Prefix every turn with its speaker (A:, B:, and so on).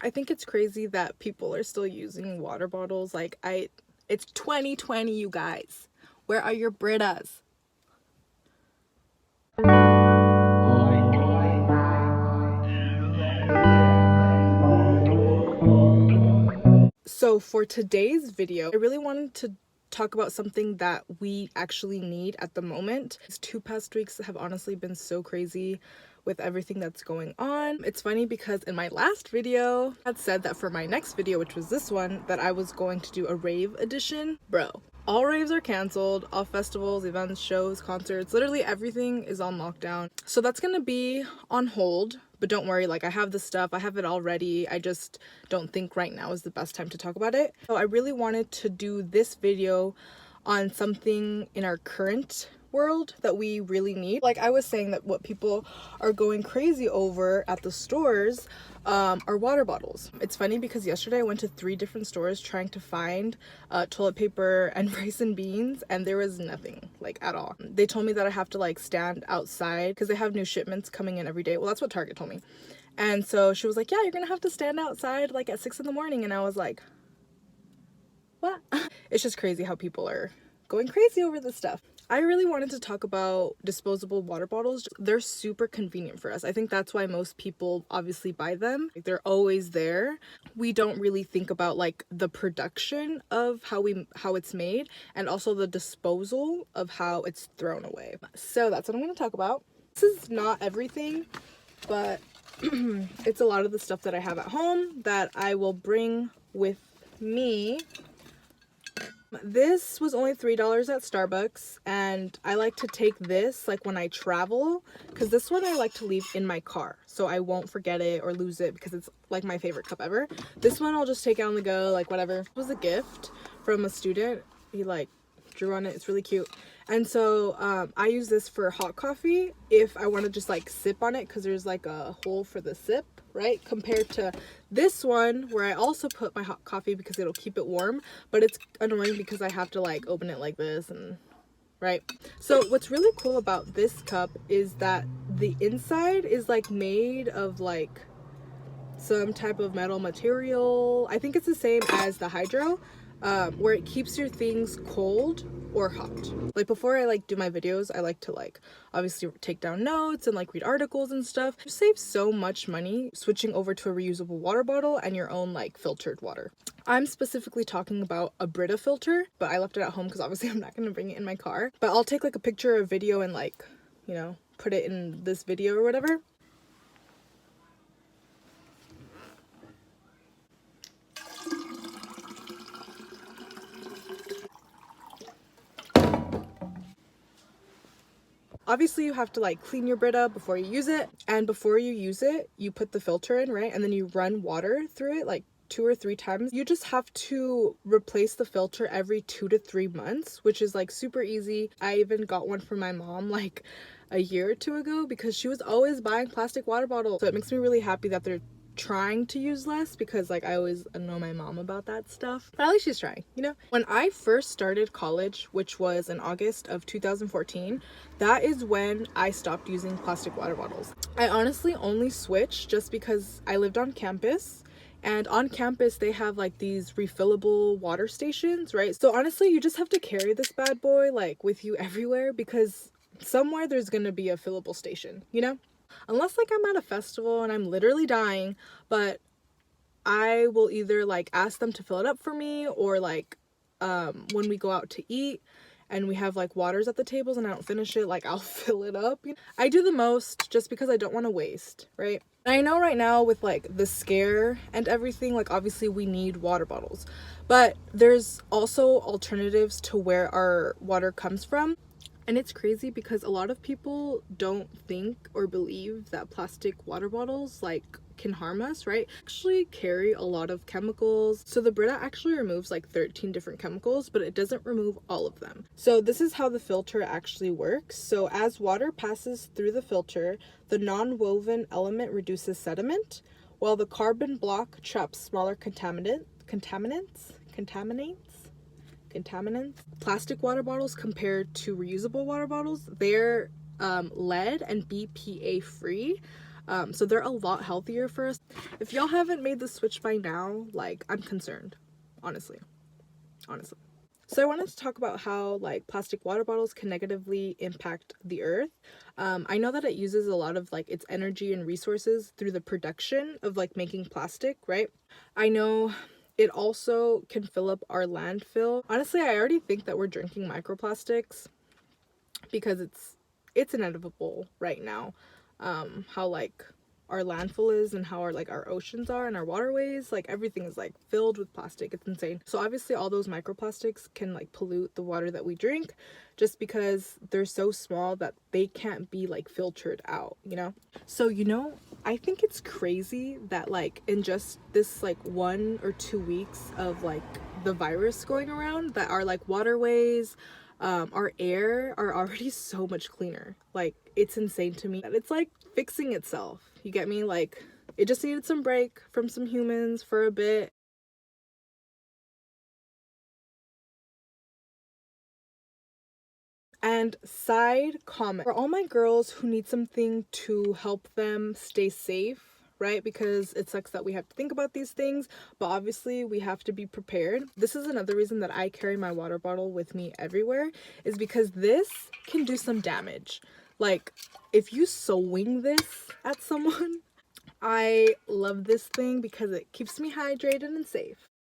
A: I think it's crazy that people are still using water bottles. Like, it's 2020, you guys. Where are your Britas? So for today's video, I really wanted to talk about something that we actually need at the moment. These 2 past weeks have honestly been so crazy with everything that's going on. It's funny because in my last video, I had said that for my next video, which was this one, that I was going to do a rave edition. Bro, all raves are canceled, all festivals, events, shows, concerts, literally everything is on lockdown. So that's gonna be on hold. But don't worry, like, I have the stuff, I have it all ready. I just don't think right now is the best time to talk about it. So I really wanted to do this video on something in our current world that we really need. Like I was saying, that what people are going crazy over at the stores are water bottles. It's funny because yesterday I went to 3 different stores trying to find toilet paper and rice and beans, and there was nothing, like, at all. They told me that I have to like stand outside because they have new shipments coming in every day. Well, that's what Target told me. And so she was like, yeah, you're gonna have to stand outside like at 6 in the morning. And I was like, what? It's just crazy how people are going crazy over this stuff. I really wanted to talk about disposable water bottles. They're super convenient for us. I think that's why most people obviously buy them. Like, they're always there. We don't really think about like the production of how it's made, and also the disposal of how it's thrown away. So that's what I'm going to talk about. This is not everything, but it's a lot of the stuff that I have at home that I will bring with me. This was only $3 at Starbucks, and I like to take this like when I travel, because this one I like to leave in my car so I won't forget it or lose it, because it's like my favorite cup ever. This one I'll just take it on the go, like whatever. It was a gift from a student. He like drew on it. It's really cute. And so I use this for hot coffee if I want to just like sip on it, because there's like a hole for the sip, right? Compared to this one where I also put my hot coffee because it'll keep it warm, but it's annoying because I have to like open it like this, and right. So what's really cool about this cup is that the inside is like made of like some type of metal material. I think it's the same as the Hydro, where it keeps your things cold or hot. Like before I like do my videos, I like to like obviously take down notes and like read articles and stuff. You save so much money switching over to a reusable water bottle and your own like filtered water. I'm specifically talking about a Brita filter, but I left it at home because obviously I'm not going to bring it in my car. But I'll take like a picture or video and like, you know, put it in this video or whatever. Obviously you have to like clean your Brita before you use it, and before you use it you put the filter in, right? And then you run water through it like 2 or 3 times. You just have to replace the filter every 2 to 3 months, which is like super easy. I even got one for my mom like a year or 2 ago because she was always buying plastic water bottles. So it makes me really happy that they're trying to use less, because like I always annoy my mom about that stuff, but at least she's trying, you know. When I first started college, which was in August of 2014, that is when I stopped using plastic water bottles. I honestly only switched just because I lived on campus, and on campus they have like these refillable water stations, right? So honestly you just have to carry this bad boy like with you everywhere, because somewhere there's gonna be a fillable station, you know. Unless like I'm at a festival and I'm literally dying, but I will either like ask them to fill it up for me, or like when we go out to eat and we have like waters at the tables and I don't finish it, like I'll fill it up. I do the most just because I don't want to waste, right? And I know right now with like the scare and everything, like obviously we need water bottles, but there's also alternatives to where our water comes from. And it's crazy because a lot of people don't think or believe that plastic water bottles like can harm us, right? Actually carry a lot of chemicals. So the Brita actually removes like 13 different chemicals, but it doesn't remove all of them. So this is how the filter actually works. So as water passes through the filter, the non-woven element reduces sediment, while the carbon block traps smaller contaminants. Plastic water bottles compared to reusable water bottles, they're lead and BPA free. So they're a lot healthier for us. If y'all haven't made the switch by now, like, I'm concerned, honestly. So I wanted to talk about how like plastic water bottles can negatively impact the earth. I know that it uses a lot of like its energy and resources through the production of like making plastic, right? I know it also can fill up our landfill. Honestly, I already think that we're drinking microplastics because it's inevitable right now. How like our landfill is and how our oceans are and our waterways, like everything is like filled with plastic. It's insane. So obviously all those microplastics can like pollute the water that we drink just because they're so small that they can't be like filtered out, you know? So, you know, I think it's crazy that like in just this like 1 or 2 weeks of like the virus going around, that our like waterways, our air are already so much cleaner. Like, it's insane to me that it's like fixing itself. You get me? Like, it just needed some break from some humans for a bit. And side comment for all my girls who need something to help them stay safe, right? Because it sucks that we have to think about these things, but obviously we have to be prepared. This is another reason that I carry my water bottle with me everywhere, is because this can do some damage. Like, if you swing this at someone, I love this thing because it keeps me hydrated and safe.